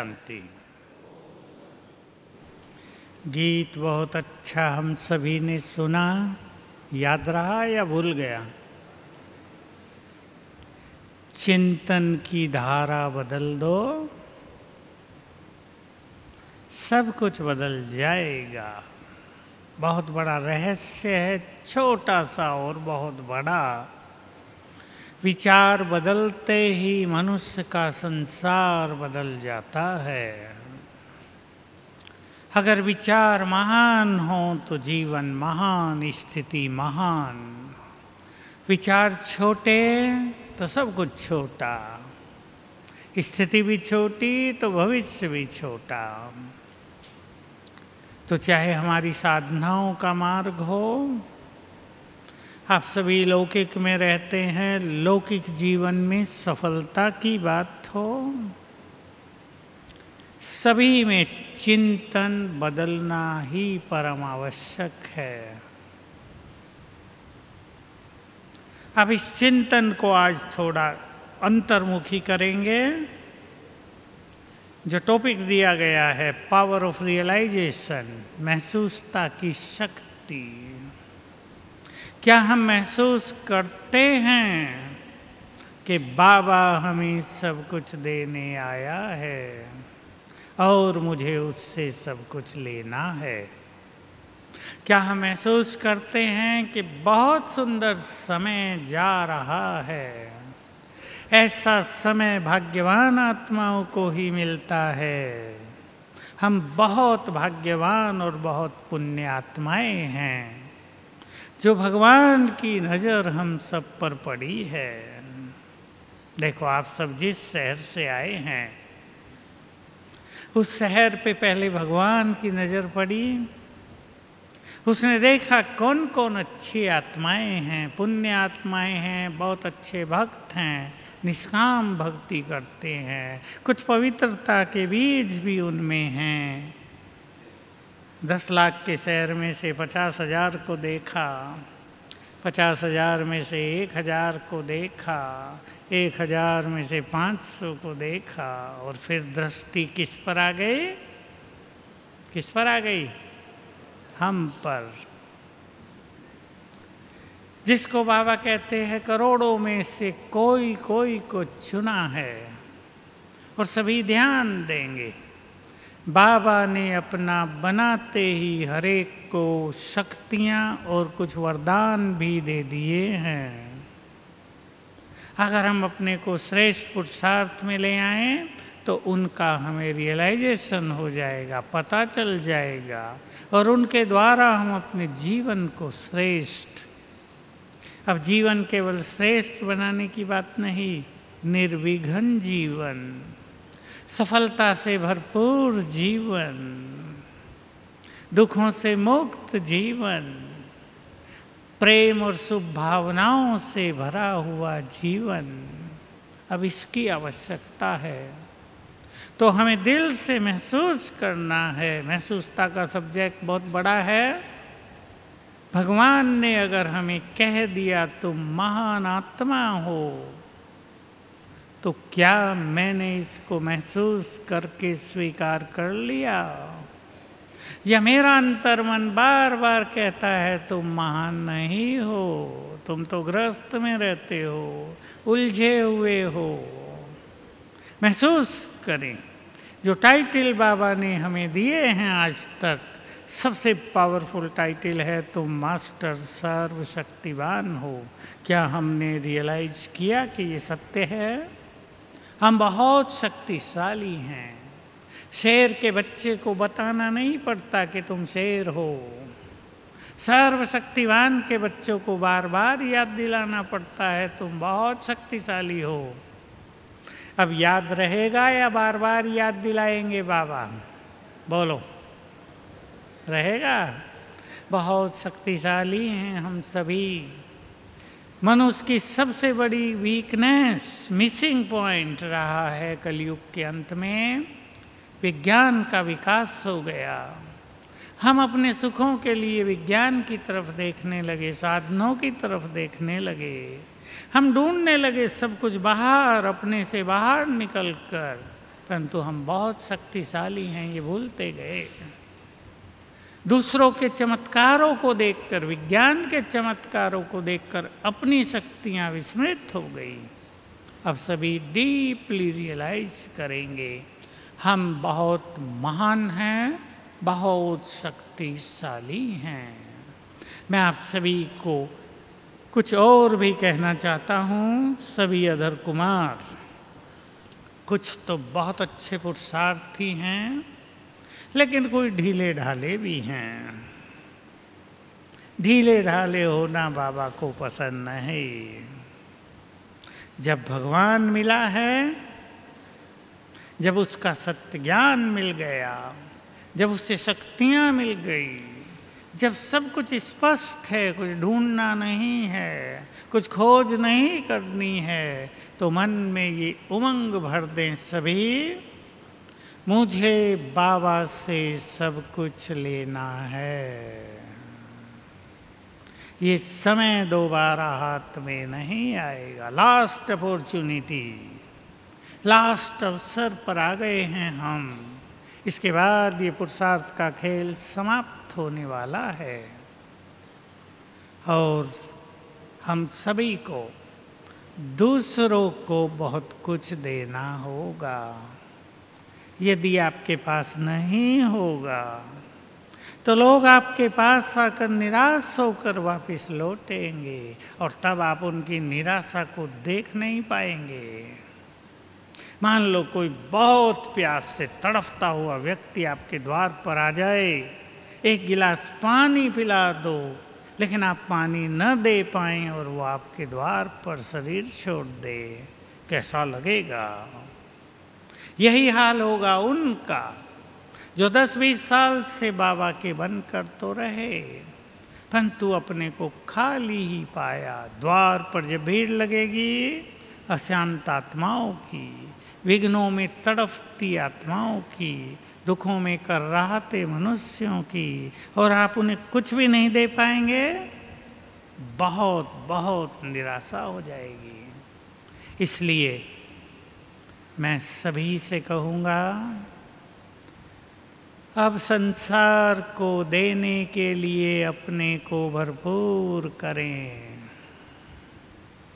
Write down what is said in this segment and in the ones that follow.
शांति। गीत बहुत अच्छा हम सभी ने सुना, याद रहा या भूल गया? चिंतन की धारा बदल दो, सब कुछ बदल जाएगा। बहुत बड़ा रहस्य है, छोटा सा और बहुत बड़ा। विचार बदलते ही मनुष्य का संसार बदल जाता है। अगर विचार महान हो तो जीवन महान, स्थिति महान। विचार छोटे तो सब कुछ छोटा, स्थिति भी छोटी तो भविष्य भी छोटा। तो चाहे हमारी साधनाओं का मार्ग हो, आप सभी लौकिक में रहते हैं, लौकिक जीवन में सफलता की बात हो, सभी में चिंतन बदलना ही परम आवश्यक है। अब इस चिंतन को आज थोड़ा अंतर्मुखी करेंगे। जो टॉपिक दिया गया है, पावर ऑफ रियलाइजेशन, महसूसता की शक्ति। क्या हम महसूस करते हैं कि बाबा हमें सब कुछ देने आया है और मुझे उससे सब कुछ लेना है? क्या हम महसूस करते हैं कि बहुत सुंदर समय जा रहा है, ऐसा समय भाग्यवान आत्माओं को ही मिलता है? हम बहुत भाग्यवान और बहुत पुण्य आत्माएं हैं जो भगवान की नज़र हम सब पर पड़ी है। देखो, आप सब जिस शहर से आए हैं, उस शहर पे पहले भगवान की नज़र पड़ी। उसने देखा कौन कौन अच्छी आत्माएं हैं, पुण्य आत्माएं हैं, बहुत अच्छे भक्त हैं, निष्काम भक्ति करते हैं, कुछ पवित्रता के बीज भी उनमें हैं। 10 लाख के शहर में से 50,000 को देखा, 50,000 में से 1,000 को देखा, 1,000 में से 500 को देखा, और फिर दृष्टि किस पर आ गई? किस पर आ गई? हम पर। जिसको बाबा कहते हैं करोड़ों में से कोई कोई को चुना है, और सभी ध्यान देंगे। बाबा ने अपना बनाते ही हर एक को शक्तियाँ और कुछ वरदान भी दे दिए हैं। अगर हम अपने को श्रेष्ठ पुरुषार्थ में ले आएं तो उनका हमें रियलाइजेशन हो जाएगा, पता चल जाएगा, और उनके द्वारा हम अपने जीवन को श्रेष्ठ। अब जीवन केवल श्रेष्ठ बनाने की बात नहीं, निर्विघ्न जीवन, सफलता से भरपूर जीवन, दुखों से मुक्त जीवन, प्रेम और शुभ भावनाओं से भरा हुआ जीवन। अब इसकी आवश्यकता है, तो हमें दिल से महसूस करना है। महसूसता का सब्जेक्ट बहुत बड़ा है। भगवान ने अगर हमें कह दिया तुम महान आत्मा हो, तो क्या मैंने इसको महसूस करके स्वीकार कर लिया, या मेरा अंतर्मन बार बार कहता है तुम महान नहीं हो, तुम तो ग्रस्त में रहते हो, उलझे हुए हो? महसूस करें। जो टाइटल बाबा ने हमें दिए हैं आज तक, सबसे पावरफुल टाइटल है तुम मास्टर सर्वशक्तिवान हो। क्या हमने रियलाइज किया कि ये सत्य है? हम बहुत शक्तिशाली हैं। शेर के बच्चे को बताना नहीं पड़ता कि तुम शेर हो। सर्वशक्तिवान के बच्चों को बार बार याद दिलाना पड़ता है तुम बहुत शक्तिशाली हो। अब याद रहेगा या बार बार याद दिलाएंगे बाबा? बोलो, रहेगा? बहुत शक्तिशाली हैं हम सभी। मनुष्य की सबसे बड़ी वीकनेस, मिसिंग पॉइंट रहा है कलयुग के अंत में, विज्ञान का विकास हो गया। हम अपने सुखों के लिए विज्ञान की तरफ देखने लगे, साधनों की तरफ देखने लगे। हम ढूंढने लगे सब कुछ बाहर, अपने से बाहर निकल कर, परंतु हम बहुत शक्तिशाली हैं ये भूलते गए। दूसरों के चमत्कारों को देखकर, विज्ञान के चमत्कारों को देखकर अपनी शक्तियां विस्मृत हो गई। अब सभी डीपली रियलाइज करेंगे हम बहुत महान हैं, बहुत शक्तिशाली हैं। मैं आप सभी को कुछ और भी कहना चाहता हूँ। सभी अधर कुमार, कुछ तो बहुत अच्छे पुरुषार्थी हैं, लेकिन कोई ढीले ढाले भी हैं। ढीले ढाले होना बाबा को पसंद नहीं। जब भगवान मिला है, जब उसका सत्य ज्ञान मिल गया, जब उससे शक्तियाँ मिल गई, जब सब कुछ स्पष्ट है, कुछ ढूंढना नहीं है, कुछ खोज नहीं करनी है, तो मन में ये उमंग भर दें सभी, मुझे बाबा से सब कुछ लेना है। ये समय दोबारा हाथ में नहीं आएगा। लास्ट अपॉर्चुनिटी, लास्ट अवसर पर आ गए हैं हम। इसके बाद ये पुरुषार्थ का खेल समाप्त होने वाला है और हम सभी को दूसरों को बहुत कुछ देना होगा। यदि आपके पास नहीं होगा तो लोग आपके पास आकर निराश होकर वापस लौटेंगे और तब आप उनकी निराशा को देख नहीं पाएंगे। मान लो कोई बहुत प्यास से तड़फता हुआ व्यक्ति आपके द्वार पर आ जाए, एक गिलास पानी पिला दो, लेकिन आप पानी न दे पाएं और वो आपके द्वार पर शरीर छोड़ दे, कैसा लगेगा? यही हाल होगा उनका जो 10-20 साल से बाबा के बनकर तो रहे, परंतु अपने को खाली ही पाया। द्वार पर जब भीड़ लगेगी अशांत आत्माओं की, विघ्नों में तड़फती आत्माओं की, दुखों में कर्राहते मनुष्यों की, और आप उन्हें कुछ भी नहीं दे पाएंगे, बहुत बहुत निराशा हो जाएगी। इसलिए मैं सभी से कहूँगा, अब संसार को देने के लिए अपने को भरपूर करें।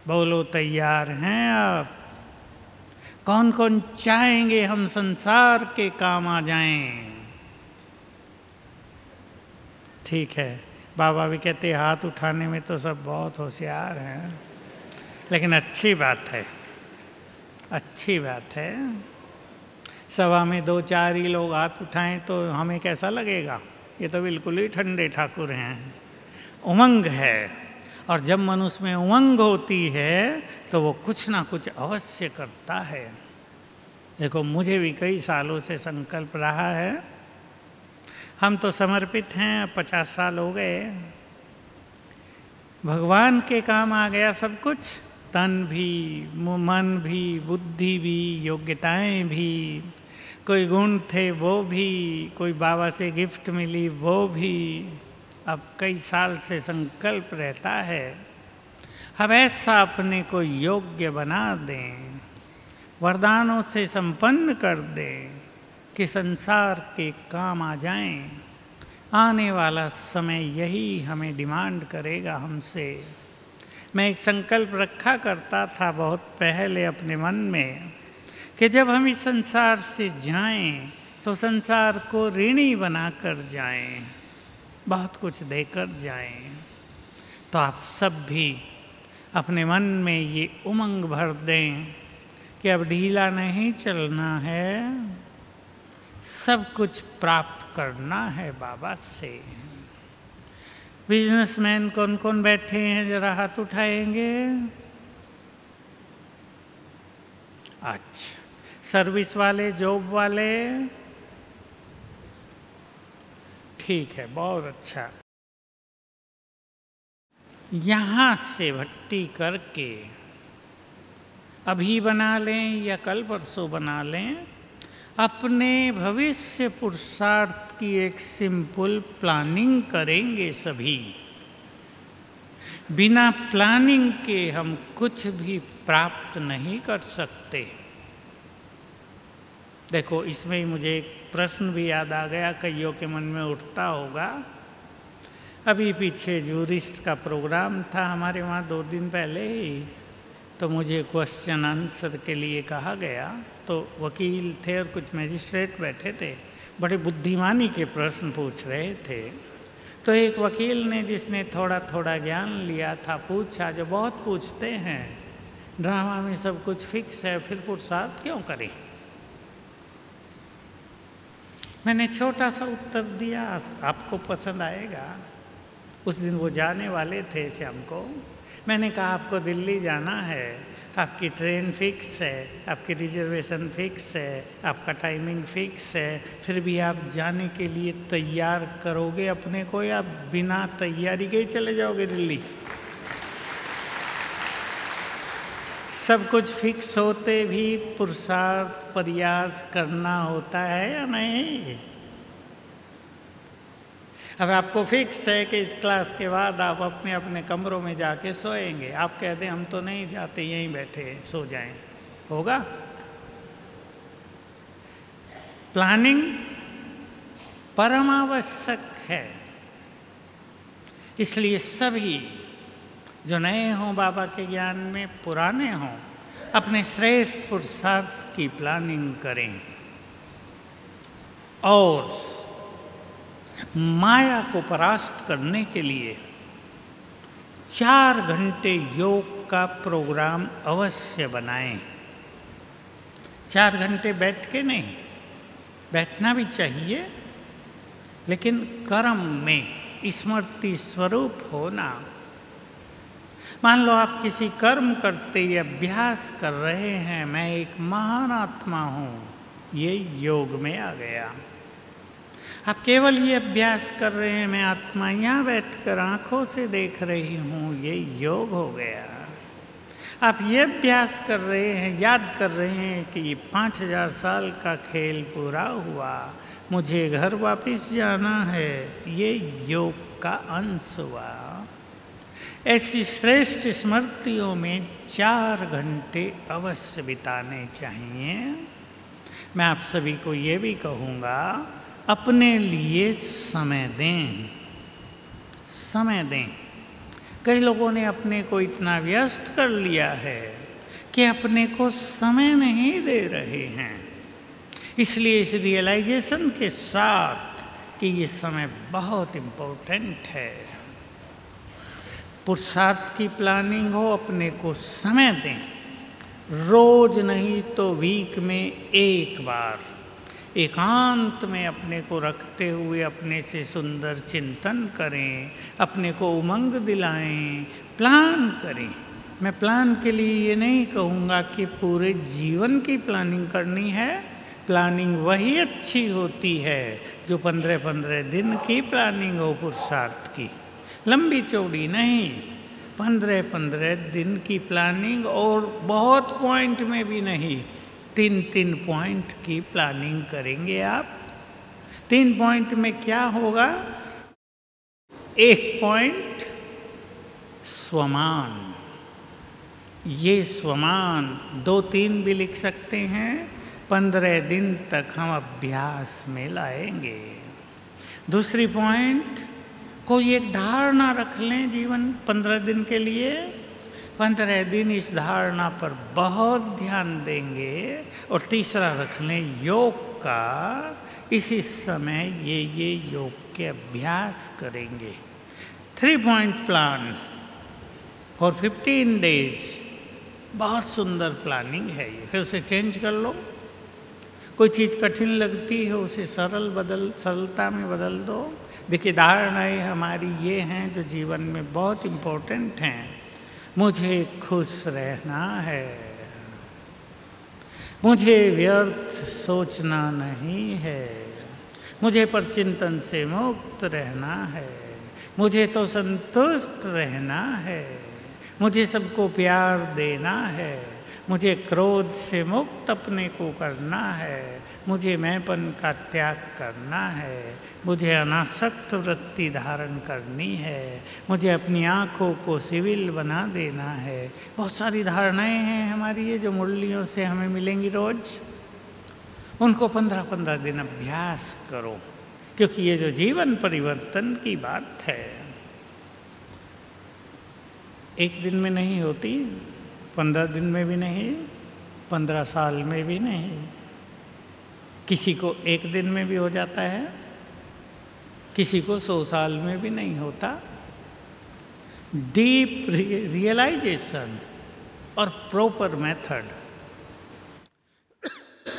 बोलो, तैयार हैं आप? कौन कौन चाहेंगे हम संसार के काम आ जाएं? ठीक है, बाबा भी कहते हाथ उठाने में तो सब बहुत होशियार हैं, लेकिन अच्छी बात है, अच्छी बात है। सभा में 2-4 ही लोग हाथ उठाएं तो हमें कैसा लगेगा? ये तो बिल्कुल ही ठंडे ठाकुर हैं। उमंग है, और जब मनुष्य में उमंग होती है तो वो कुछ ना कुछ अवश्य करता है। देखो, मुझे भी कई सालों से संकल्प रहा है। हम तो समर्पित हैं, 50 साल हो गए। भगवान के काम आ गया सब कुछ, तन भी, मन भी, बुद्धि भी, योग्यताएं भी, कोई गुण थे वो भी, कोई बाबा से गिफ्ट मिली वो भी। अब कई साल से संकल्प रहता है, अब ऐसा अपने को योग्य बना दें, वरदानों से संपन्न कर दें कि संसार के काम आ जाएं। आने वाला समय यही हमें डिमांड करेगा हमसे। मैं एक संकल्प रखा करता था बहुत पहले अपने मन में कि जब हम इस संसार से जाएं तो संसार को ऋणी बनाकर जाएं, बहुत कुछ देकर जाएं। तो आप सब भी अपने मन में ये उमंग भर दें कि अब ढीला नहीं चलना है, सब कुछ प्राप्त करना है बाबा से। बिजनेसमैन कौन कौन बैठे हैं, जरा हाथ उठाएंगे? अच्छा, सर्विस वाले, जॉब वाले? ठीक है, बहुत अच्छा। यहाँ से भट्टी करके अभी बना लें या कल परसों बना लें, अपने भविष्य पुरुषार्थ की एक सिंपल प्लानिंग करेंगे सभी। बिना प्लानिंग के हम कुछ भी प्राप्त नहीं कर सकते। देखो, इसमें ही मुझे एक प्रश्न भी याद आ गया, कईयों के मन में उठता होगा। अभी पीछे जूरिस्ट का प्रोग्राम था हमारे वहाँ 2 दिन पहले ही, तो मुझे क्वेश्चन आंसर के लिए कहा गया। तो वकील थे और कुछ मजिस्ट्रेट बैठे थे, बड़े बुद्धिमानी के प्रश्न पूछ रहे थे। तो एक वकील ने, जिसने थोड़ा थोड़ा ज्ञान लिया था, पूछा, जो बहुत पूछते हैं, ड्रामा में सब कुछ फिक्स है, फिर पुरुषार्थ क्यों करें? मैंने छोटा सा उत्तर दिया, आपको पसंद आएगा। उस दिन वो जाने वाले थे शाम को। मैंने कहा, आपको दिल्ली जाना है, आपकी ट्रेन फिक्स है, आपकी रिजर्वेशन फिक्स है, आपका टाइमिंग फिक्स है, फिर भी आप जाने के लिए तैयार करोगे अपने को, या बिना तैयारी के ही चले जाओगे दिल्ली? सब कुछ फिक्स होते भी पुरुषार्थ प्रयास करना होता है या नहीं? अब आपको फिक्स है कि इस क्लास के बाद आप अपने अपने कमरों में जाके सोएंगे। आप कह दें हम तो नहीं जाते, यहीं बैठे सो जाएं, होगा? प्लानिंग परम आवश्यक है। इसलिए सभी जो नए हों बाबा के ज्ञान में, पुराने हों, अपने श्रेष्ठ पुरुषार्थ की प्लानिंग करें और माया को परास्त करने के लिए 4 घंटे योग का प्रोग्राम अवश्य बनाएं। 4 घंटे बैठ के नहीं, बैठना भी चाहिए, लेकिन कर्म में स्मृति स्वरूप होना। मान लो आप किसी कर्म करते या अभ्यास कर रहे हैं, मैं एक महान आत्मा हूँ, ये योग में आ गया। आप केवल ये अभ्यास कर रहे हैं, मैं आत्मा यहाँ बैठकर आँखों से देख रही हूँ, ये योग हो गया। आप ये अभ्यास कर रहे हैं, याद कर रहे हैं कि ये 5000 साल का खेल पूरा हुआ, मुझे घर वापस जाना है, ये योग का अंश हुआ। ऐसी श्रेष्ठ स्मृतियों में 4 घंटे अवश्य बिताने चाहिए। मैं आप सभी को ये भी कहूँगा, अपने लिए समय दें, समय दें। कई लोगों ने अपने को इतना व्यस्त कर लिया है कि अपने को समय नहीं दे रहे हैं। इसलिए इस रियलाइजेशन के साथ कि ये समय बहुत इम्पोर्टेंट है, पुरुषार्थ की प्लानिंग हो, अपने को समय दें। रोज नहीं तो वीक में एक बार एकांत में अपने को रखते हुए अपने से सुंदर चिंतन करें, अपने को उमंग दिलाएं, प्लान करें। मैं प्लान के लिए ये नहीं कहूँगा कि पूरे जीवन की प्लानिंग करनी है। प्लानिंग वही अच्छी होती है जो 15-15 दिन की प्लानिंग हो, पुरुषार्थ की, लंबी चौड़ी नहीं। 15-15 दिन की प्लानिंग, और बहुत पॉइंट में भी नहीं, 3-3 पॉइंट की प्लानिंग करेंगे आप। 3 पॉइंट में क्या होगा? 1 पॉइंट स्वमान, ये स्वमान 2-3 भी लिख सकते हैं। 15 दिन तक हम अभ्यास में लाएंगे। दूसरी पॉइंट, कोई एक धारणा रख लें जीवन 15 दिन के लिए। 15 दिन इस धारणा पर बहुत ध्यान देंगे। और तीसरा रख लें योग का, इसी समय ये योग के अभ्यास करेंगे। 3 पॉइंट प्लान फॉर 15 डेज, बहुत सुंदर प्लानिंग है ये। फिर उसे चेंज कर लो। कोई चीज़ कठिन लगती है उसे सरलता में बदल दो। देखिए, धारणाएं हमारी ये हैं जो जीवन में बहुत इम्पोर्टेंट हैं। मुझे खुश रहना है, मुझे व्यर्थ सोचना नहीं है, मुझे परचिंतन से मुक्त रहना है, मुझे तो संतुष्ट रहना है, मुझे सबको प्यार देना है, मुझे क्रोध से मुक्त अपने को करना है, मुझे मैंपन का त्याग करना है, मुझे अनासक्त वृत्ति धारण करनी है, मुझे अपनी आँखों को सिविल बना देना है। बहुत सारी धारणाएं हैं हमारी ये जो मुरलियों से हमें मिलेंगी रोज। उनको 15-15 दिन अभ्यास करो, क्योंकि ये जो जीवन परिवर्तन की बात है एक दिन में नहीं होती, 15 दिन में भी नहीं, 15 साल में भी नहीं। किसी को एक दिन में भी हो जाता है, किसी को 100 साल में भी नहीं होता। डीप रियलाइजेशन और प्रॉपर मेथड,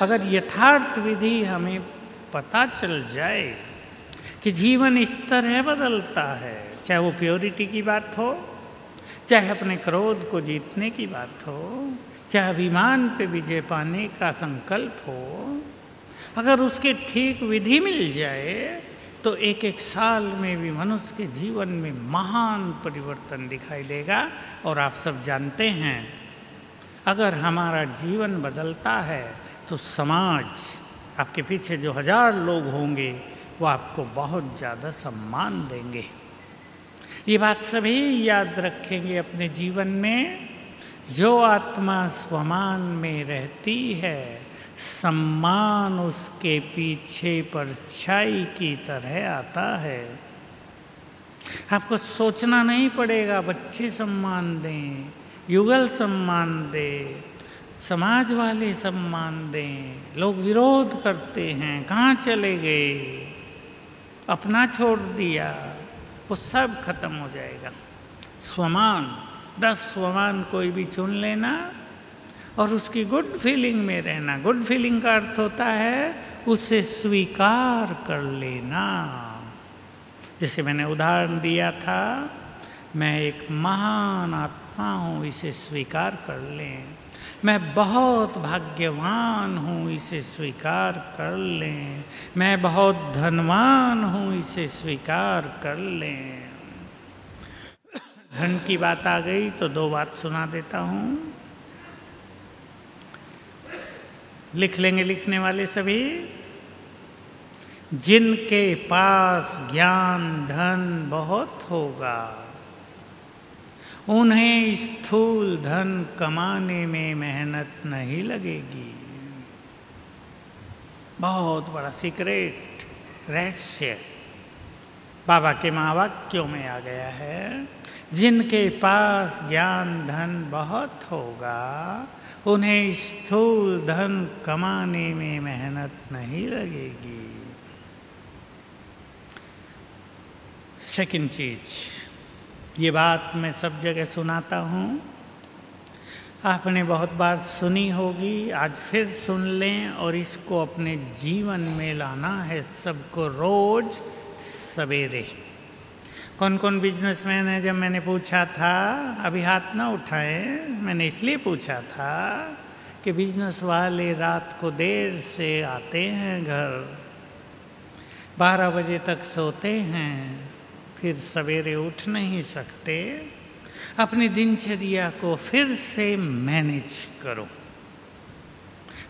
अगर यथार्थ विधि हमें पता चल जाए कि जीवन इस तरह बदलता है, चाहे वो प्योरिटी की बात हो, चाहे अपने क्रोध को जीतने की बात हो, चाहे अभिमान पे विजय पाने का संकल्प हो, अगर उसके ठीक विधि मिल जाए तो एक एक साल में भी मनुष्य के जीवन में महान परिवर्तन दिखाई देगा। और आप सब जानते हैं, अगर हमारा जीवन बदलता है तो समाज, आपके पीछे जो 1000 लोग होंगे वो आपको बहुत ज़्यादा सम्मान देंगे। ये बात सभी याद रखेंगे अपने जीवन में। जो आत्मा स्वमान में रहती है, सम्मान उसके पीछे परछाई की तरह आता है। आपको सोचना नहीं पड़ेगा, बच्चे सम्मान दें, युगल सम्मान दें, समाज वाले सम्मान दें। लोग विरोध करते हैं, कहाँ चले गए, अपना छोड़ दिया, वो सब खत्म हो जाएगा। स्वमान, 10 स्वमान कोई भी चुन लेना और उसकी गुड फीलिंग में रहना। गुड फीलिंग का अर्थ होता है उसे स्वीकार कर लेना। जैसे मैंने उदाहरण दिया था, मैं एक महान आत्मा हूँ, इसे स्वीकार कर लें। मैं बहुत भाग्यवान हूँ, इसे स्वीकार कर लें। मैं बहुत धनवान हूँ, इसे स्वीकार कर लें। धन की बात आ गई तो 2 बात सुना देता हूँ, लिख लेंगे लिखने वाले सभी। जिनके पास ज्ञान धन बहुत होगा, उन्हें स्थूल धन कमाने में मेहनत नहीं लगेगी। बहुत बड़ा सीक्रेट, रहस्य बाबा के महावाक्यों में आ गया है। जिनके पास ज्ञान धन बहुत होगा, उन्हें स्थूल धन कमाने में मेहनत नहीं लगेगी। सेकंड चीज, ये बात मैं सब जगह सुनाता हूँ, आपने बहुत बार सुनी होगी, आज फिर सुन लें और इसको अपने जीवन में लाना है सबको रोज सवेरे। कौन कौन बिजनेसमैन है? जब मैंने पूछा था, अभी हाथ ना उठाएं, मैंने इसलिए पूछा था कि बिजनेस वाले रात को देर से आते हैं घर, 12 बजे तक सोते हैं, फिर सवेरे उठ नहीं सकते। अपनी दिनचर्या को फिर से मैनेज करो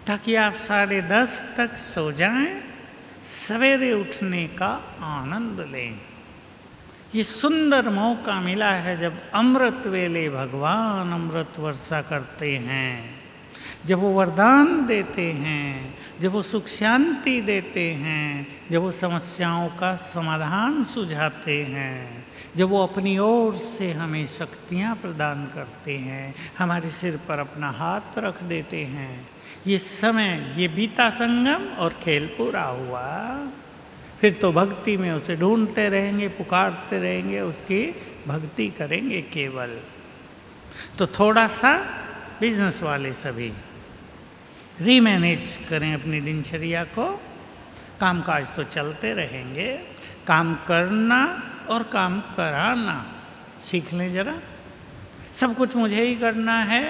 ताकि आप 10:30 तक सो जाएं, सवेरे उठने का आनंद लें। ये सुंदर मौका मिला है जब अमृत वेले भगवान अमृत वर्षा करते हैं, जब वो वरदान देते हैं, जब वो सुख शांति देते हैं, जब वो समस्याओं का समाधान सुझाते हैं, जब वो अपनी ओर से हमें शक्तियाँ प्रदान करते हैं, हमारे सिर पर अपना हाथ रख देते हैं। ये समय, ये बीता संगम और खेल पूरा हुआ। फिर तो भक्ति में उसे ढूंढते रहेंगे, पुकारते रहेंगे, उसकी भक्ति करेंगे केवल। तो थोड़ा सा बिजनेस वाले सभी रीमैनेज करें अपनी दिनचर्या को। कामकाज तो चलते रहेंगे, काम करना और काम कराना सीख लें जरा। सब कुछ मुझे ही करना है,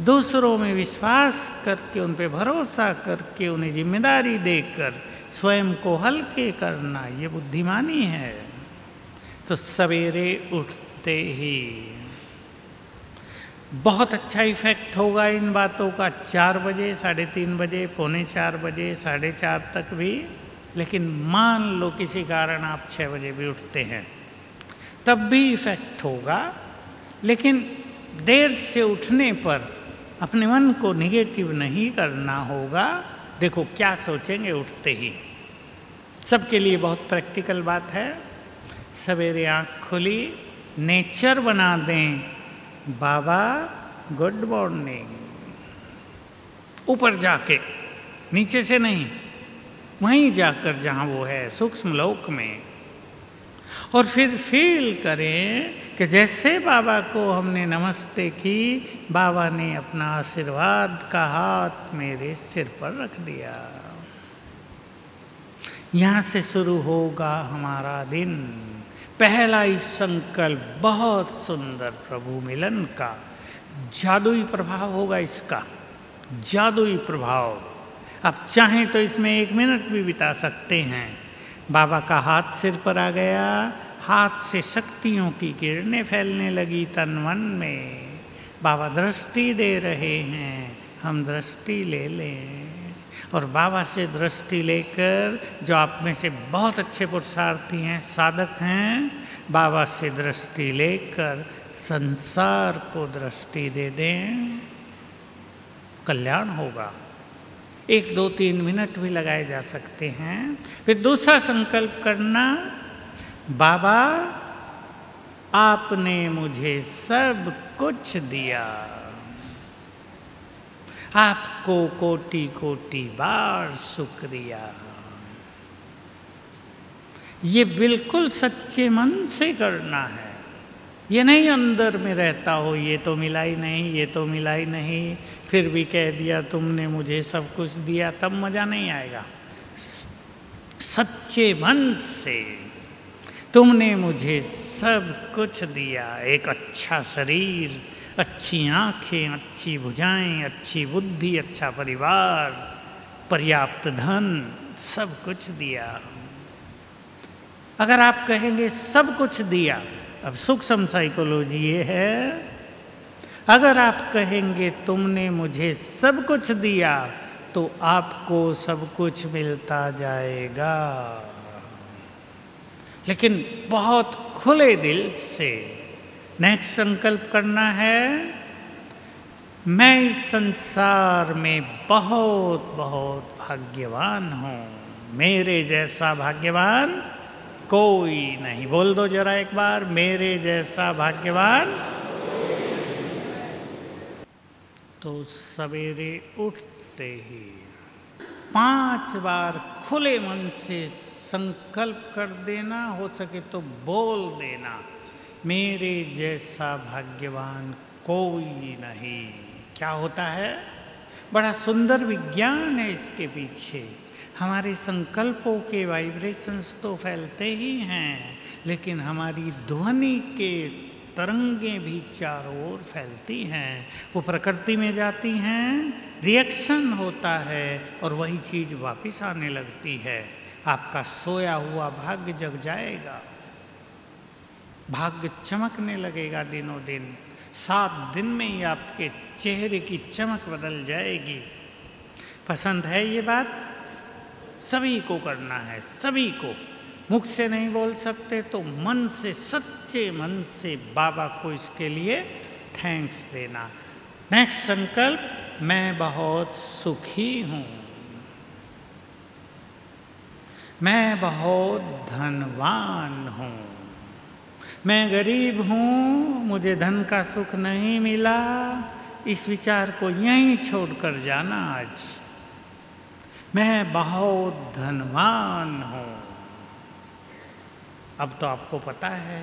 दूसरों में विश्वास करके, उन पे भरोसा करके, उन्हें जिम्मेदारी देकर स्वयं को हल्के करना, ये बुद्धिमानी है। तो सवेरे उठते ही बहुत अच्छा इफेक्ट होगा इन बातों का। 4 बजे, 3:30 बजे, 3:45 बजे, 4:30 तक भी। लेकिन मान लो किसी कारण आप 6 बजे भी उठते हैं, तब भी इफेक्ट होगा। लेकिन देर से उठने पर अपने मन को निगेटिव नहीं करना होगा, देखो क्या सोचेंगे उठते ही। सबके लिए बहुत प्रैक्टिकल बात है। सवेरे आँख खुली, नेचर बना दें, बाबा गुड मॉर्निंग। ऊपर जाके, नीचे से नहीं, वहीं जाकर जहाँ वो है सूक्ष्म लोक में। और फिर फील करें कि जैसे बाबा को हमने नमस्ते की, बाबा ने अपना आशीर्वाद का हाथ मेरे सिर पर रख दिया। यहाँ से शुरू होगा हमारा दिन। पहला इस संकल्प बहुत सुंदर प्रभु मिलन का जादुई प्रभाव होगा इसका, जादुई प्रभाव। आप चाहें तो इसमें 1 मिनट भी बिता सकते हैं। बाबा का हाथ सिर पर आ गया, हाथ से शक्तियों की किरणें फैलने लगी तन मन में। बाबा दृष्टि दे रहे हैं, हम दृष्टि ले लें। और बाबा से दृष्टि लेकर, जो आप में से बहुत अच्छे पुरुषार्थी हैं, साधक हैं, बाबा से दृष्टि लेकर संसार को दृष्टि दे दें, कल्याण होगा। 1, 2, 3 मिनट भी लगाए जा सकते हैं। फिर दूसरा संकल्प करना, बाबा आपने मुझे सब कुछ दिया, आपको कोटि कोटि बार शुक्रिया। ये बिल्कुल सच्चे मन से करना है। ये नहीं अंदर में रहता हो, ये तो मिला ही नहीं, ये तो मिला ही नहीं, फिर भी कह दिया तुमने मुझे सब कुछ दिया, तब मजा नहीं आएगा। सच्चे मन से, तुमने मुझे सब कुछ दिया, एक अच्छा शरीर, अच्छी आँखें, अच्छी भुजाएं, अच्छी बुद्धि, अच्छा परिवार, पर्याप्त धन, सब कुछ दिया। अगर आप कहेंगे सब कुछ दिया, अब सूक्ष्म साइकोलॉजी ये है, अगर आप कहेंगे तुमने मुझे सब कुछ दिया, तो आपको सब कुछ मिलता जाएगा। लेकिन बहुत खुले दिल से नेक्स्ट संकल्प करना है, मैं इस संसार में बहुत बहुत भाग्यवान हूँ, मेरे जैसा भाग्यवान कोई नहीं। बोल दो जरा एक बार, मेरे जैसा भाग्यवान। तो सवेरे उठते ही 5 बार खुले मन से संकल्प कर देना, हो सके तो बोल देना, मेरे जैसा भाग्यवान कोई नहीं। क्या होता है? बड़ा सुंदर विज्ञान है इसके पीछे। हमारे संकल्पों के वाइब्रेशंस तो फैलते ही हैं, लेकिन हमारी ध्वनि के तरंगें भी चारों ओर फैलती हैं, वो प्रकृति में जाती हैं, रिएक्शन होता है और वही चीज़ वापस आने लगती है। आपका सोया हुआ भाग्य जग जाएगा, भाग्य चमकने लगेगा दिनों दिन। 7 दिन में ही आपके चेहरे की चमक बदल जाएगी। पसंद है ये बात? सभी को करना है, सभी को। मुख से नहीं बोल सकते तो मन से, सच्चे मन से बाबा को इसके लिए थैंक्स देना। नेक्स्ट संकल्प, मैं बहुत सुखी हूँ, मैं बहुत धनवान हूँ, मैं गरीब हूँ, मुझे धन का सुख नहीं मिला। इस विचार को यहीं छोड़कर जाना आज। मैं बहुत धनवान हूँ। अब तो आपको पता है,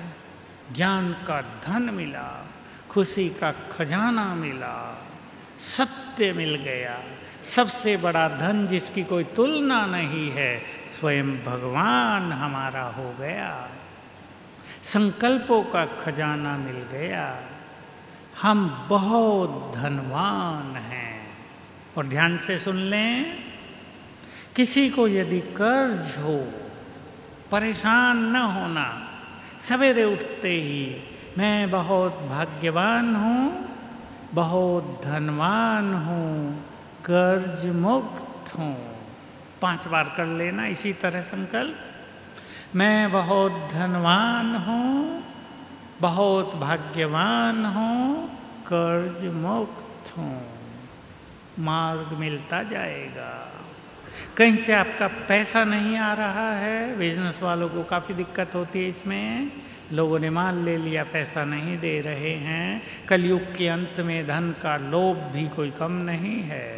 ज्ञान का धन मिला, खुशी का खजाना मिला, सत्य मिल गया। सबसे बड़ा धन जिसकी कोई तुलना नहीं है, स्वयं भगवान हमारा हो गया। संकल्पों का खजाना मिल गया। हम बहुत धनवान हैं। और ध्यान से सुन लें, किसी को यदि कर्ज हो, परेशान न होना। सवेरे उठते ही मैं बहुत भाग्यवान हूँ, बहुत धनवान हूँ, कर्ज मुक्त हूँ। 5 बार कर लेना इसी तरह संकल्प। मैं बहुत धनवान हूँ, बहुत भाग्यवान हूँ, कर्ज मुक्त हूँ। मार्ग मिलता जाएगा। कहीं से आपका पैसा नहीं आ रहा है, बिजनेस वालों को काफ़ी दिक्कत होती है इसमें, लोगों ने माल ले लिया, पैसा नहीं दे रहे हैं। कलयुग के अंत में धन का लोभ भी कोई कम नहीं है,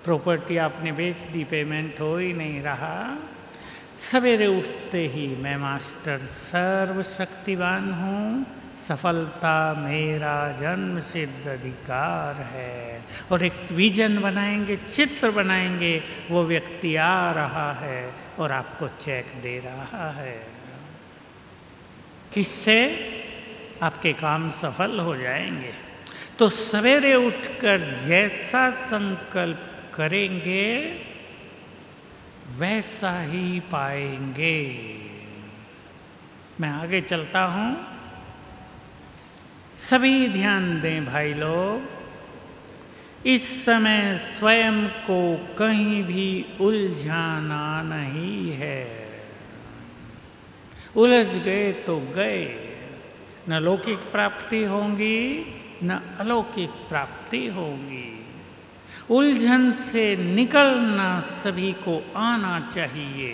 प्रॉपर्टी आपने बेच दी, पेमेंट हो ही नहीं रहा। सवेरे उठते ही मैं मास्टर सर्वशक्तिवान हूँ, सफलता मेरा जन्म सिद्ध अधिकार है, और एक विजन बनाएंगे, चित्र बनाएंगे, वो व्यक्ति आ रहा है और आपको चेक दे रहा है। इससे आपके काम सफल हो जाएंगे। तो सवेरे उठकर जैसा संकल्प करेंगे वैसा ही पाएंगे। मैं आगे चलता हूँ, सभी ध्यान दें भाई लोग, इस समय स्वयं को कहीं भी उलझाना नहीं है। उलझ गए तो गए, न लौकिक प्राप्ति होगी न अलौकिक प्राप्ति होगी। उलझन से निकलना सभी को आना चाहिए।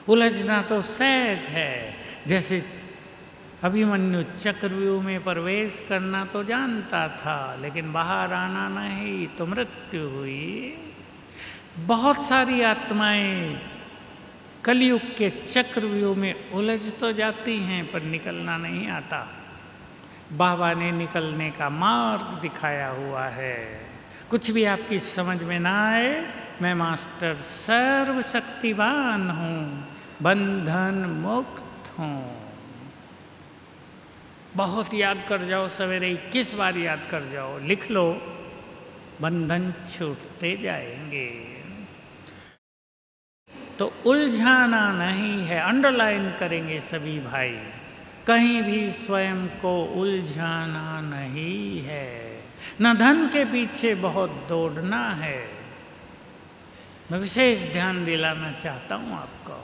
उलझना तो सहज है, जैसे अभिमन्यु चक्रव्यूह में प्रवेश करना तो जानता था, लेकिन बाहर आना नहीं तो मृत्यु हुई। बहुत सारी आत्माएं कलयुग के चक्रव्यूह में उलझ तो जाती हैं पर निकलना नहीं आता। बाबा ने निकलने का मार्ग दिखाया हुआ है। कुछ भी आपकी समझ में ना आए, मैं मास्टर सर्वशक्तिवान हूँ, बंधन मुक्त हूँ। बहुत याद कर जाओ, सवेरे 21 बार याद कर जाओ, लिख लो, बंधन छूटते जाएंगे। तो उलझाना नहीं है, अंडरलाइन करेंगे सभी भाई, कहीं भी स्वयं को उलझाना नहीं है। न धन के पीछे बहुत दौड़ना है। मैं विशेष ध्यान दिलाना चाहता हूँ आपको।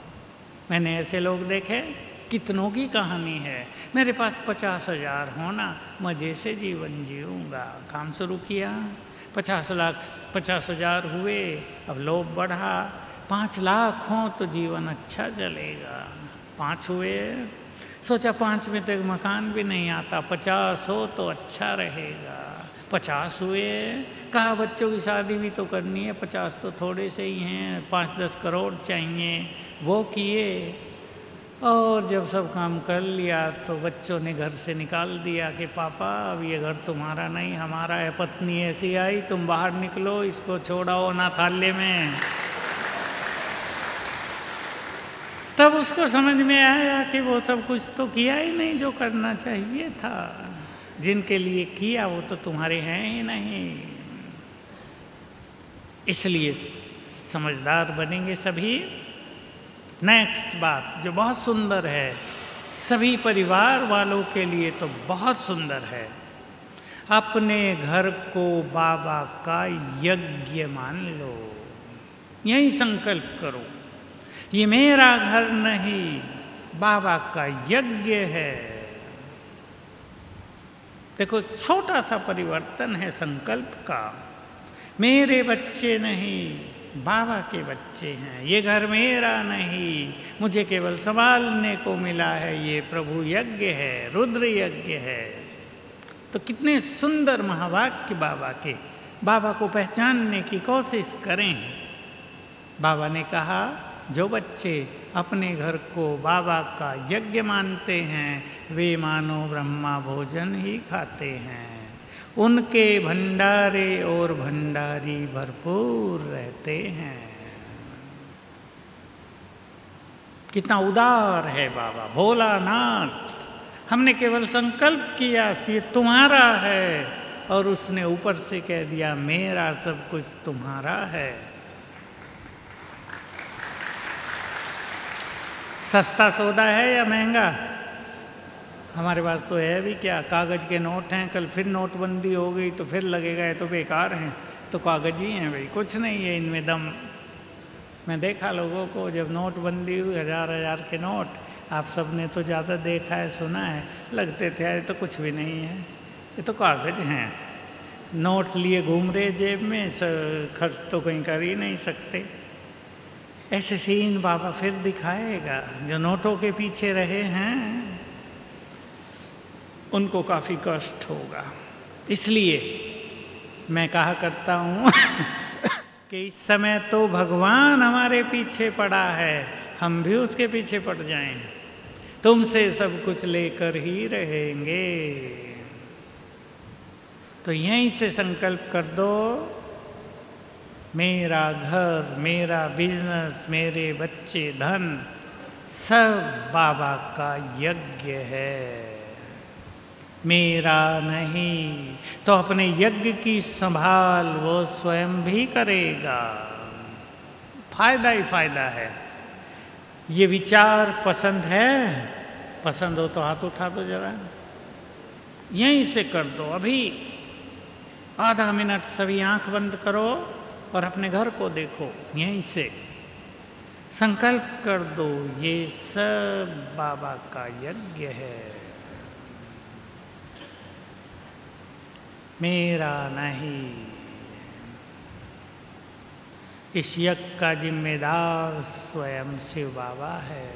मैंने ऐसे लोग देखे, कितनों की कहानी है, मेरे पास 50,000 होना, मज़े से जीवन जीऊँगा। काम शुरू किया, 50,000 हुए, अब लोभ बढ़ा, 5 लाख हों तो जीवन अच्छा चलेगा। 5 हुए, सोचा 5 में तो एक मकान भी नहीं आता, 50 हो तो अच्छा रहेगा। 50 हुए, कहा बच्चों की शादी भी तो करनी है, 50 तो थोड़े से ही हैं, 5-10 करोड़ चाहिए, वो किए। और जब सब काम कर लिया तो बच्चों ने घर से निकाल दिया कि पापा अब ये घर तुम्हारा नहीं हमारा है, पत्नी ऐसी आई, तुम बाहर निकलो, इसको छोड़ाओ अनाथालय में। तब उसको समझ में आया कि वो सब कुछ तो किया ही नहीं जो करना चाहिए था, जिनके लिए किया वो तो तुम्हारे हैं ही नहीं। इसलिए समझदार बनेंगे सभी। नेक्स्ट बात जो बहुत सुंदर है, सभी परिवार वालों के लिए तो बहुत सुंदर है, अपने घर को बाबा का यज्ञ मान लो। यही संकल्प करो, ये मेरा घर नहीं, बाबा का यज्ञ है। देखो एक छोटा सा परिवर्तन है संकल्प का। मेरे बच्चे नहीं, बाबा के बच्चे हैं। ये घर मेरा नहीं, मुझे केवल संभालने को मिला है। ये प्रभु यज्ञ है, रुद्र यज्ञ है। तो कितने सुंदर महावाक्य बाबा के। बाबा को पहचानने की कोशिश करें। बाबा ने कहा, जो बच्चे अपने घर को बाबा का यज्ञ मानते हैं, वे मानो ब्रह्मा भोजन ही खाते हैं। उनके भंडारे और भंडारी भरपूर रहते हैं। कितना उदार है बाबा, भोलानाथ। हमने केवल संकल्प किया ये तुम्हारा है, और उसने ऊपर से कह दिया मेरा सब कुछ तुम्हारा है। सस्ता सौदा है या महंगा? हमारे पास तो है भी क्या, कागज़ के नोट हैं। कल फिर नोटबंदी हो गई तो फिर लगेगा ये तो बेकार हैं, तो कागज़ ही हैं भाई, कुछ नहीं है इनमें दम। मैं देखा लोगों को, जब नोटबंदी हुई, 1000-1000 के नोट, आप सब ने तो ज़्यादा देखा है, सुना है, लगते थे ये तो कुछ भी नहीं है, ये तो कागज़ हैं। नोट लिए घूम रहे जेब में, खर्च तो कहीं कर ही नहीं सकते। ऐसे सीन बाबा फिर दिखाएगा। जो नोटों के पीछे रहे हैं उनको काफ़ी कष्ट होगा। इसलिए मैं कहा करता हूँ कि इस समय तो भगवान हमारे पीछे पड़ा है, हम भी उसके पीछे पड़ जाएं। तुमसे सब कुछ लेकर ही रहेंगे। तो यहीं से संकल्प कर दो, मेरा घर, मेरा बिजनेस, मेरे बच्चे, धन सब बाबा का यज्ञ है, मेरा नहीं। तो अपने यज्ञ की संभाल वो स्वयं भी करेगा। फायदा ही फायदा है। ये विचार पसंद है? पसंद हो तो हाथ उठा दो जरा। यहीं से कर दो। अभी आधा मिनट सभी आंख बंद करो और अपने घर को देखो। यहीं से संकल्प कर दो, ये सब बाबा का यज्ञ है, मेरा नहीं। इस यज्ञ का जिम्मेदार स्वयं शिव बाबा है।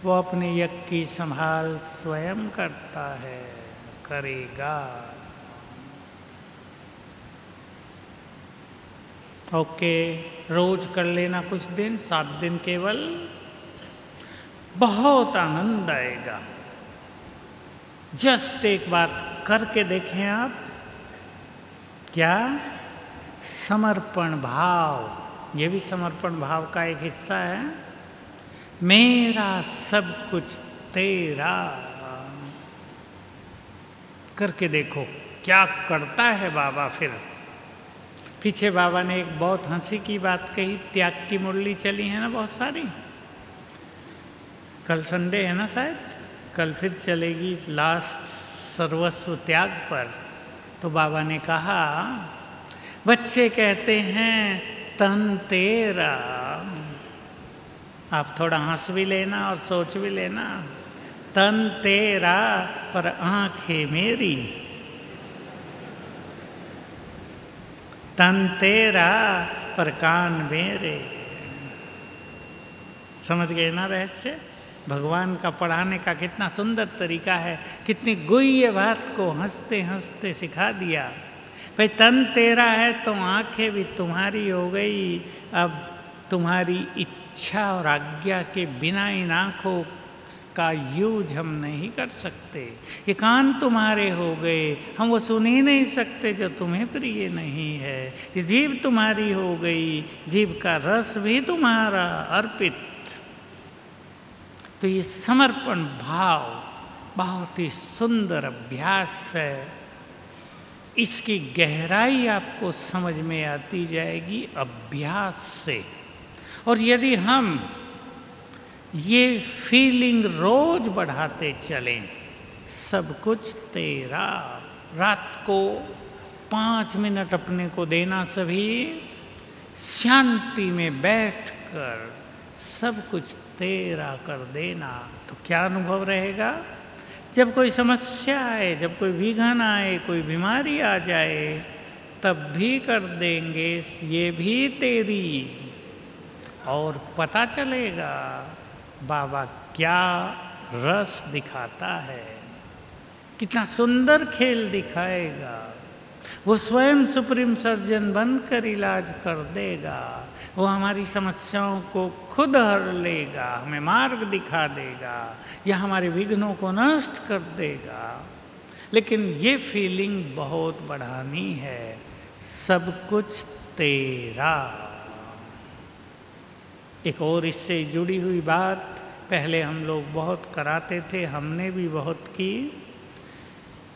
वो अपने यज्ञ की संभाल स्वयं करता है, करेगा। ओके, रोज कर लेना कुछ दिन, 7 दिन केवल, बहुत आनंद आएगा। जस्ट एक बात करके देखें आप, क्या? समर्पण भाव, ये भी समर्पण भाव का एक हिस्सा है। मेरा सब कुछ तेरा। करके देखो क्या करता है बाबा। फिर पीछे बाबा ने एक बहुत हंसी की बात कही, त्याग की मुरली चली है ना बहुत सारी। कल संडे है ना शायद, कल फिर चलेगी लास्ट सर्वस्व त्याग पर। तो बाबा ने कहा, बच्चे कहते हैं तन तेरा, आप थोड़ा हंस भी लेना और सोच भी लेना। तन तेरा पर आंखें मेरी, तन तेरा पर कान मेरे। समझ गए ना रहस्य? भगवान का पढ़ाने का कितना सुंदर तरीका है, कितनी गुह्य बात को हंसते हंसते सिखा दिया। भाई तन तेरा है तो आंखें भी तुम्हारी हो गई। अब तुम्हारी इच्छा और आज्ञा के बिना इन आँखों का यूज हम नहीं कर सकते। ये कान तुम्हारे हो गए, हम वो सुन ही नहीं सकते जो तुम्हें प्रिय नहीं है। ये जीभ तुम्हारी हो गई, जीभ का रस भी तुम्हारा अर्पित। तो ये समर्पण भाव बहुत ही सुंदर अभ्यास है। इसकी गहराई आपको समझ में आती जाएगी अभ्यास से। और यदि हम ये फीलिंग रोज बढ़ाते चलें, सब कुछ तेरा, रात को 5 मिनट अपने को देना, सभी शांति में बैठकर सब कुछ तेरा कर देना। तो क्या अनुभव रहेगा? जब कोई समस्या आए, जब कोई विघ्न आए, कोई बीमारी आ जाए, तब भी कर देंगे ये भी तेरी। और पता चलेगा बाबा क्या रस दिखाता है, कितना सुंदर खेल दिखाएगा। वो स्वयं सुप्रीम सर्जन बनकर इलाज कर देगा। वो हमारी समस्याओं को खुद हर लेगा, हमें मार्ग दिखा देगा या हमारे विघ्नों को नष्ट कर देगा। लेकिन ये फीलिंग बहुत बढ़ानी है, सब कुछ तेरा। एक और इससे जुड़ी हुई बात पहले हम लोग बहुत कराते थे, हमने भी बहुत की,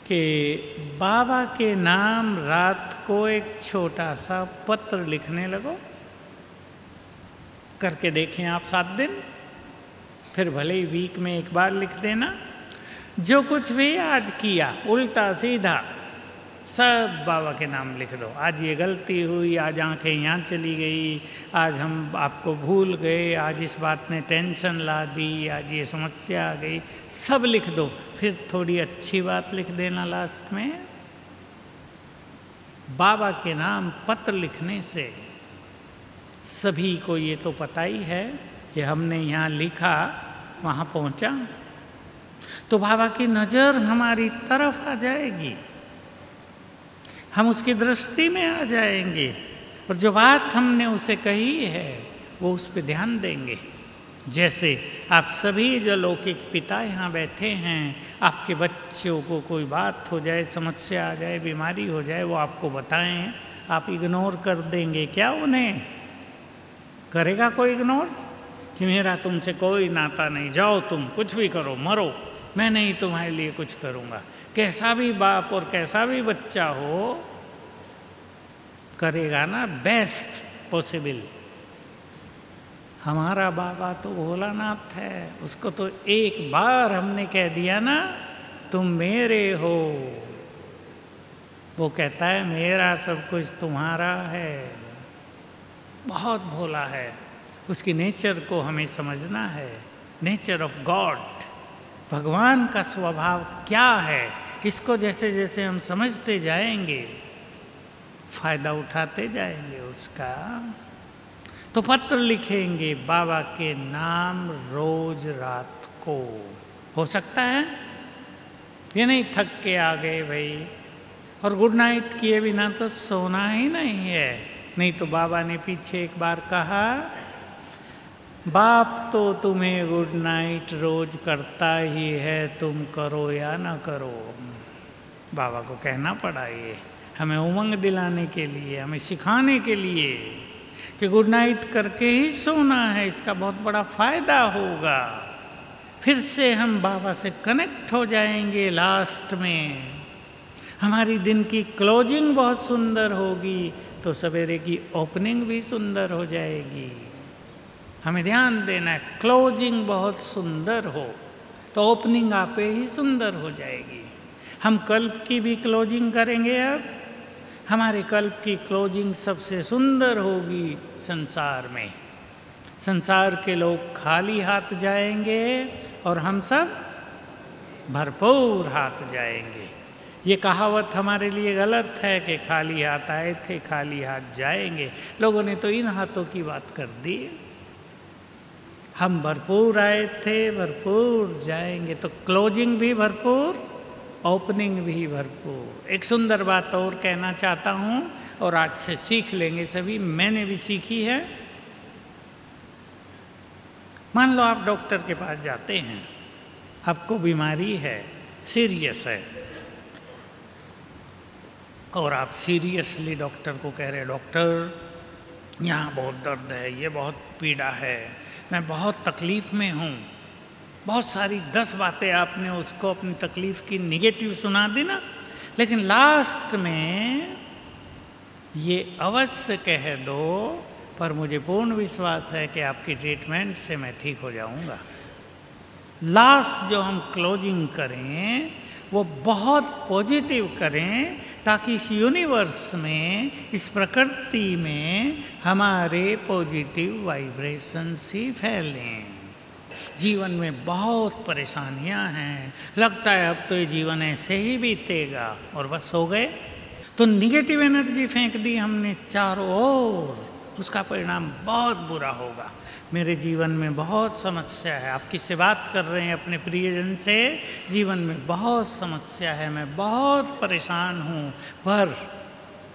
कि बाबा के नाम रात को एक छोटा सा पत्र लिखने लगो। करके देखें आप 7 दिन, फिर भले ही वीक में एक बार लिख देना। जो कुछ भी आज किया उल्टा सीधा सब बाबा के नाम लिख दो। आज ये गलती हुई, आज आंखें यहाँ चली गई, आज हम आपको भूल गए, आज इस बात ने टेंशन ला दी, आज ये समस्या आ गई, सब लिख दो। फिर थोड़ी अच्छी बात लिख देना लास्ट में। बाबा के नाम पत्र लिखने से सभी को ये तो पता ही है कि हमने यहाँ लिखा वहाँ पहुँचा, तो बाबा की नज़र हमारी तरफ आ जाएगी, हम उसकी दृष्टि में आ जाएंगे और जो बात हमने उसे कही है वो उस पर ध्यान देंगे। जैसे आप सभी जो लौकिक पिता यहाँ बैठे हैं, आपके बच्चों को कोई बात हो जाए, समस्या आ जाए, बीमारी हो जाए, वो आपको बताएं, आप इग्नोर कर देंगे क्या? उन्हें करेगा कोई इग्नोर कि मेरा तुमसे कोई नाता नहीं, जाओ तुम कुछ भी करो, मरो, मैं नहीं तुम्हारे लिए कुछ करूँगा। कैसा भी बाप और कैसा भी बच्चा हो करेगा ना बेस्ट पॉसिबल। हमारा बाबा तो भोलानाथ है, उसको तो एक बार हमने कह दिया ना तुम मेरे हो, वो कहता है मेरा सब कुछ तुम्हारा है। बहुत भोला है, उसकी नेचर को हमें समझना है। नेचर ऑफ गॉड, भगवान का स्वभाव क्या है, इसको जैसे जैसे हम समझते जाएंगे फायदा उठाते जाएंगे उसका। तो पत्र लिखेंगे बाबा के नाम रोज रात को, हो सकता है ये नहीं थक के आ गए भाई और गुड नाइट किए बिना तो सोना ही नहीं है। नहीं तो बाबा ने पीछे एक बार कहा, बाप तो तुम्हें गुड नाइट रोज करता ही है, तुम करो या ना करो। बाबा को कहना पड़ा ये, हमें उमंग दिलाने के लिए, हमें सिखाने के लिए कि गुड नाइट करके ही सोना है, इसका बहुत बड़ा फायदा होगा। फिर से हम बाबा से कनेक्ट हो जाएंगे। लास्ट में हमारी दिन की क्लोजिंग बहुत सुंदर होगी, तो सवेरे की ओपनिंग भी सुंदर हो जाएगी। हमें ध्यान देना है, क्लोजिंग बहुत सुंदर हो तो ओपनिंग आपे ही सुंदर हो जाएगी। हम कल्प की भी क्लोजिंग करेंगे। अब हमारे कल्प की क्लोजिंग सबसे सुंदर होगी संसार में। संसार के लोग खाली हाथ जाएंगे और हम सब भरपूर हाथ जाएंगे। ये कहावत हमारे लिए गलत है कि खाली हाथ आए थे खाली हाथ जाएंगे। लोगों ने तो इन हाथों की बात कर दी। हम भरपूर आए थे, भरपूर जाएंगे, तो क्लोजिंग भी भरपूर, ओपनिंग भी भरपूर। एक सुंदर बात और कहना चाहता हूँ और आज से सीख लेंगे सभी, मैंने भी सीखी है। मान लो आप डॉक्टर के पास जाते हैं, आपको बीमारी है, सीरियस है, और आप सीरियसली डॉक्टर को कह रहे हैं, डॉक्टर यहाँ बहुत दर्द है, ये बहुत पीड़ा है, मैं बहुत तकलीफ़ में हूँ। बहुत सारी 10 बातें आपने उसको अपनी तकलीफ़ की निगेटिव सुना दी ना, लेकिन लास्ट में ये अवश्य कह दो, पर मुझे पूर्ण विश्वास है कि आपकी ट्रीटमेंट से मैं ठीक हो जाऊंगा। लास्ट जो हम क्लोजिंग करें वो बहुत पॉजिटिव करें, ताकि इस यूनिवर्स में, इस प्रकृति में हमारे पॉजिटिव वाइब्रेशंस ही फैलें। जीवन में बहुत परेशानियां हैं, लगता है अब तो ये जीवन ऐसे ही बीतेगा और बस हो गए। तो निगेटिव एनर्जी फेंक दी हमने चारों ओर, उसका परिणाम बहुत बुरा होगा। मेरे जीवन में बहुत समस्या है, आप किससे बात कर रहे हैं? अपने प्रियजन से। जीवन में बहुत समस्या है, मैं बहुत परेशान हूँ, पर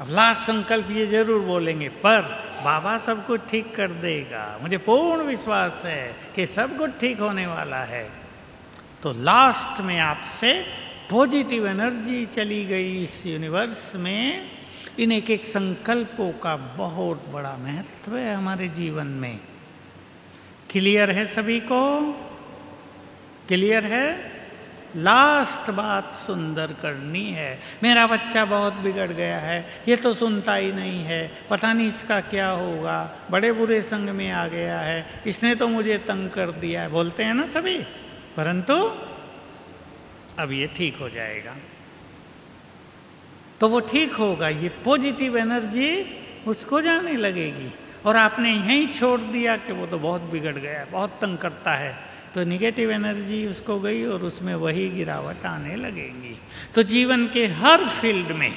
अब लास्ट संकल्प ये जरूर बोलेंगे, पर बाबा सब कुछ ठीक कर देगा, मुझे पूर्ण विश्वास है कि सब कुछ ठीक होने वाला है। तो लास्ट में आपसे पॉजिटिव एनर्जी चली गई इस यूनिवर्स में। इन एक एक संकल्पों का बहुत बड़ा महत्व है हमारे जीवन में। क्लियर है सभी को? क्लियर है? लास्ट बात सुंदर करनी है। मेरा बच्चा बहुत बिगड़ गया है, ये तो सुनता ही नहीं है, पता नहीं इसका क्या होगा, बड़े बुरे संग में आ गया है, इसने तो मुझे तंग कर दिया है, बोलते हैं ना सभी। परंतु अब ये ठीक हो जाएगा, तो वो ठीक होगा। ये पॉजिटिव एनर्जी उसको जाने लगेगी। और आपने यहीं छोड़ दिया कि वो तो बहुत बिगड़ गया, बहुत तंग करता है, तो निगेटिव एनर्जी उसको गई और उसमें वही गिरावट आने लगेगी। तो जीवन के हर फील्ड में,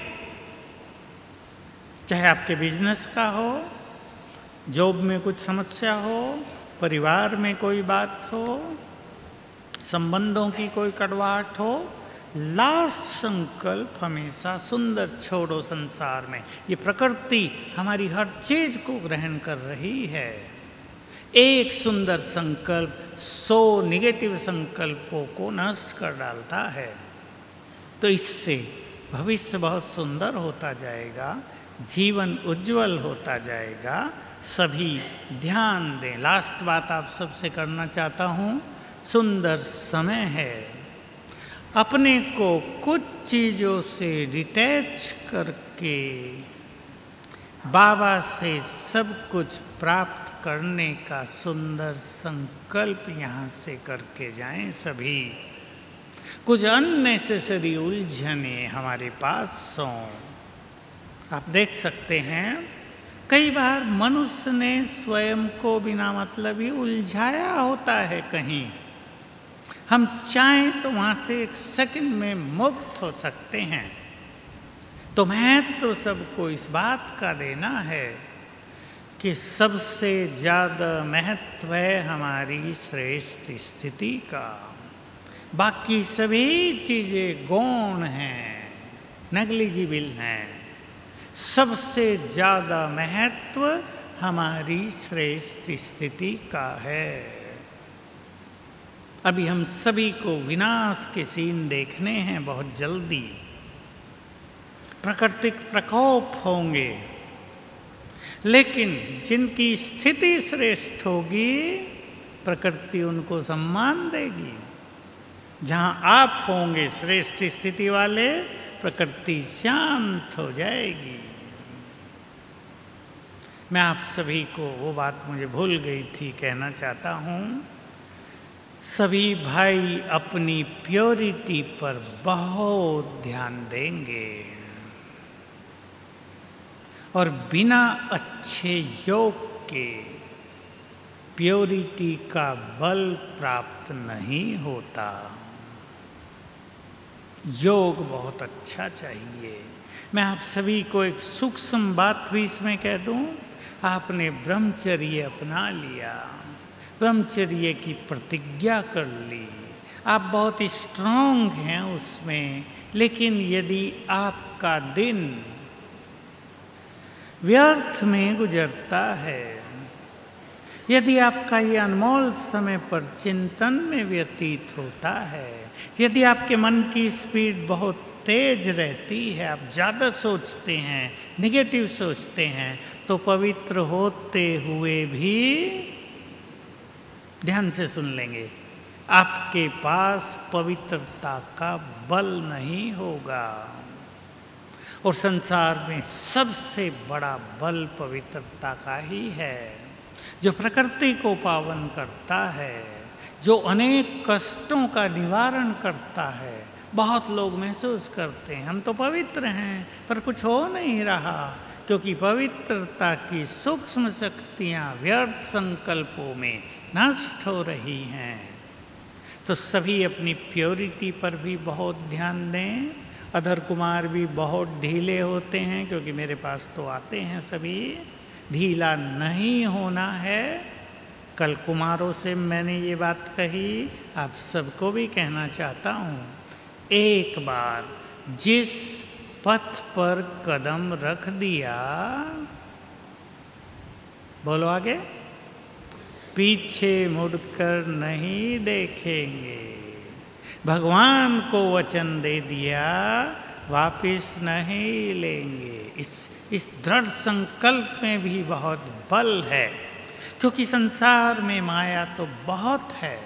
चाहे आपके बिजनेस का हो, जॉब में कुछ समस्या हो, परिवार में कोई बात हो, संबंधों की कोई कड़वाहट हो, लास्ट संकल्प हमेशा सुंदर छोड़ो संसार में। ये प्रकृति हमारी हर चीज को ग्रहण कर रही है। एक सुंदर संकल्प 100 निगेटिव संकल्पों को नष्ट कर डालता है। तो इससे भविष्य बहुत सुंदर होता जाएगा, जीवन उज्जवल होता जाएगा। सभी ध्यान दें। लास्ट बात आप सबसे करना चाहता हूँ, सुंदर समय है, अपने को कुछ चीज़ों से डिटैच करके बाबा से सब कुछ प्राप्त करने का सुंदर संकल्प यहाँ से करके जाएं सभी। कुछ अननेसेसरी उलझने हमारे पास हों। आप देख सकते हैं कई बार मनुष्य ने स्वयं को बिना मतलब ही उलझाया होता है कहीं। हम चाहें तो वहाँ से एक सेकंड में मुक्त हो सकते हैं। तो महत्व सबको इस बात का देना है कि सबसे ज़्यादा महत्व है हमारी श्रेष्ठ स्थिति का। बाकी सभी चीज़ें गौण हैं, नेग्लिजिबल हैं। सबसे ज़्यादा महत्व हमारी श्रेष्ठ स्थिति का है। अभी हम सभी को विनाश के सीन देखने हैं बहुत जल्दी। प्राकृतिक प्रकोप होंगे, लेकिन जिनकी स्थिति श्रेष्ठ होगी प्रकृति उनको सम्मान देगी। जहाँ आप होंगे श्रेष्ठ स्थिति वाले, प्रकृति शांत हो जाएगी। मैं आप सभी को वो बात मुझे भूल गई थी कहना चाहता हूँ। सभी भाई अपनी प्योरिटी पर बहुत ध्यान देंगे और बिना अच्छे योग के प्योरिटी का बल प्राप्त नहीं होता। योग बहुत अच्छा चाहिए। मैं आप सभी को एक सूक्ष्म बात भी इसमें कह दूं। आपने ब्रह्मचर्य अपना लिया, ब्रह्मचर्य की प्रतिज्ञा कर ली, आप बहुत स्ट्रांग हैं उसमें, लेकिन यदि आपका दिन व्यर्थ में गुजरता है, यदि आपका ये अनमोल समय पर चिंतन में व्यतीत होता है, यदि आपके मन की स्पीड बहुत तेज रहती है, आप ज़्यादा सोचते हैं, निगेटिव सोचते हैं, तो पवित्र होते हुए भी, ध्यान से सुन लेंगे, आपके पास पवित्रता का बल नहीं होगा। और संसार में सबसे बड़ा बल पवित्रता का ही है, जो प्रकृति को पावन करता है, जो अनेक कष्टों का निवारण करता है। बहुत लोग महसूस करते हैं हम तो पवित्र हैं, पर कुछ हो नहीं रहा, क्योंकि पवित्रता की सूक्ष्म शक्तियाँ व्यर्थ संकल्पों में नष्ट हो रही हैं। तो सभी अपनी प्योरिटी पर भी बहुत ध्यान दें। अधर कुमार भी बहुत ढीले होते हैं, क्योंकि मेरे पास तो आते हैं सभी। ढीला नहीं होना है। कल कुमारों से मैंने ये बात कही, आप सबको भी कहना चाहता हूँ। एक बार जिस पथ पर कदम रख दिया, बोलो आगे, पीछे मुड़कर नहीं देखेंगे। भगवान को वचन दे दिया, वापिस नहीं लेंगे। इस दृढ़ संकल्प में भी बहुत बल है, क्योंकि संसार में माया तो बहुत है।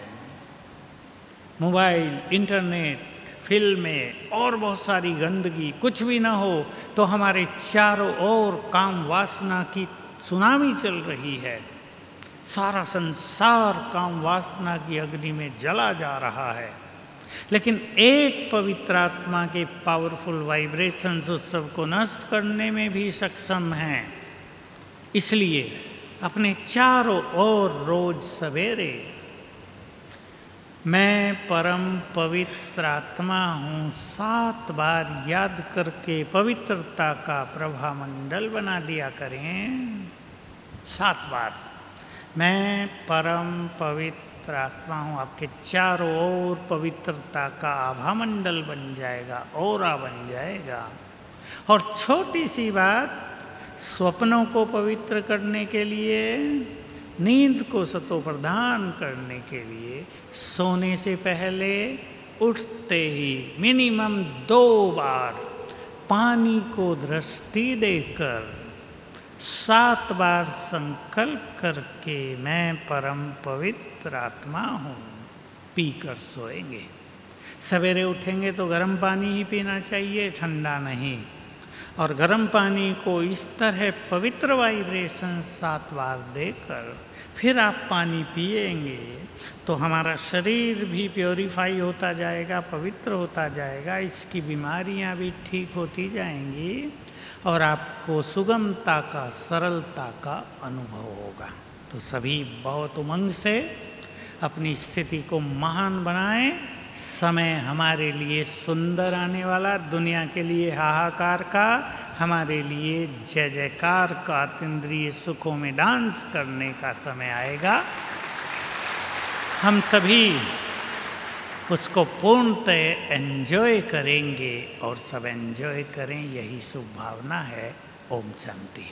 मोबाइल, इंटरनेट, फिल्में और बहुत सारी गंदगी, कुछ भी ना हो तो हमारे चारों ओर काम वासना की सुनामी चल रही है। सारा संसार काम वासना की अग्नि में जला जा रहा है, लेकिन एक पवित्र आत्मा के पावरफुल वाइब्रेशंस उस सब को नष्ट करने में भी सक्षम हैं। इसलिए अपने चारों ओर रोज सवेरे मैं परम पवित्र आत्मा हूँ 7 बार याद करके पवित्रता का प्रभामंडल बना दिया करें। 7 बार। मैं परम पवित्र आत्मा हूँ। आपके चारों ओर पवित्रता का आभा मंडल बन जाएगा, औरा बन जाएगा। और छोटी सी बात, स्वप्नों को पवित्र करने के लिए, नींद को सतो प्रदान करने के लिए, सोने से पहले उठते ही मिनिमम 2 बार पानी को दृष्टि देकर 7 बार संकल्प करके मैं परम पवित्र आत्मा हूँ पीकर सोएंगे। सवेरे उठेंगे तो गर्म पानी ही पीना चाहिए, ठंडा नहीं। और गर्म पानी को इस तरह पवित्र वाइब्रेशन 7 बार देकर फिर आप पानी पिएंगे तो हमारा शरीर भी प्योरीफाई होता जाएगा, पवित्र होता जाएगा, इसकी बीमारियां भी ठीक होती जाएंगी और आपको सुगमता का, सरलता का अनुभव होगा। तो सभी बहुत उमंग से अपनी स्थिति को महान बनाएं। समय हमारे लिए सुंदर आने वाला, दुनिया के लिए हाहाकार का, हमारे लिए जय जयकार का, अतीन्द्रिय सुखों में डांस करने का समय आएगा। हम सभी उसको पूर्णतः एंजॉय करेंगे और सब एंजॉय करें, यही शुभ भावना है। ओम शांति।